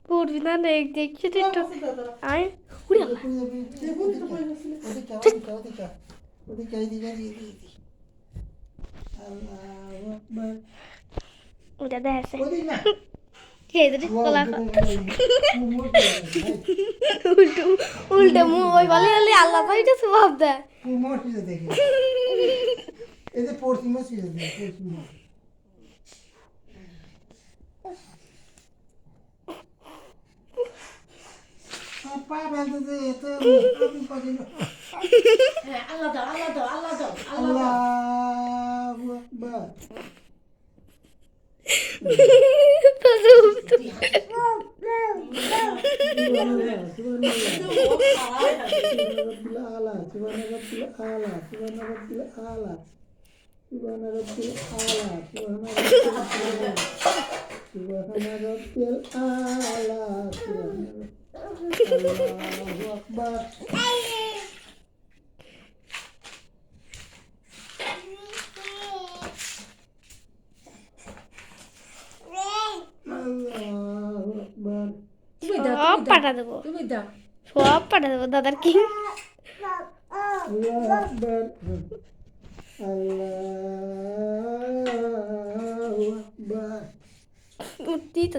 পড়বি না দেখছি তো একটু আয় উড়ে ওটা দেখছে খেয়ে দিলি কলা উল্টো উল্টে মুখ ওই বলে হলে আল্লাহ তো এটা স্বভাব দেয় সব পাঠা দেবো সব পাঠা দেবো দাদার কি উঠতেই তো